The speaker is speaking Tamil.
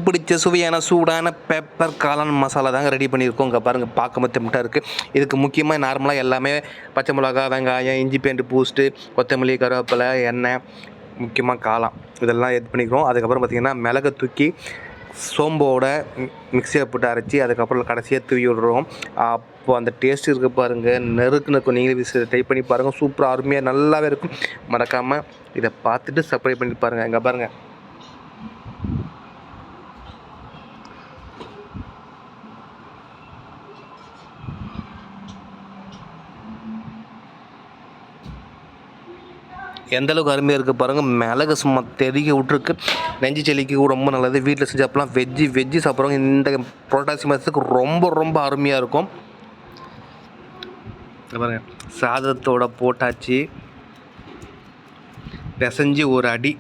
பிடிச்ச சுவையான சூடான பெப்பர் காளான் மசாலா தாங்க ரெடி பண்ணியிருக்கோம். இங்கே பாருங்கள், பார்க்க திமிட்டாக இருக்குது. இதுக்கு முக்கியமாக நார்மலாக எல்லாமே பச்சை மிளகா, வெங்காயம், இஞ்சி பூண்டு பூஸ்ட்டு, கொத்தமல்லி, கருவேப்பிலை, எண்ணெய், முக்கியமாக காளான் இதெல்லாம் எட் பண்ணிக்கிறோம். அதுக்கப்புறம் பார்த்திங்கன்னா மிளகை தூக்கி சோம்போட மிக்சியில் போட்டு அரைச்சி அதுக்கப்புறம் கடைசியாக தூவி விடுறோம். அப்போ அந்த டேஸ்ட் இருக்குது பாருங்கள், நெருக்குன்னு இருக்கும். நீங்களே ட்ரை பண்ணி பாருங்கள், சூப்பராக அருமையாக நல்லாவே இருக்கும். மறக்காமல் இதை பார்த்துட்டு சப்ஸ்கிரைப் பண்ணி பாருங்கள். இங்கே பாருங்கள், எந்தளவுக்கு அருமையாக இருக்குது பாருங்கள். மிளகு சும்மா தெறிக்க விட்ருக்கு. நெஞ்சு செலிக்கு ரொம்ப நல்லது. வீட்டில் செஞ்சு அப்போலாம் வெஜ்ஜு சாப்பிட்றவங்க இந்த புரட்டாசி மாதத்துக்கு ரொம்ப ரொம்ப அருமையாக இருக்கும். பாருங்கள், சாதத்தோட போட்டாச்சு, பிசைஞ்சு ஒரு அடி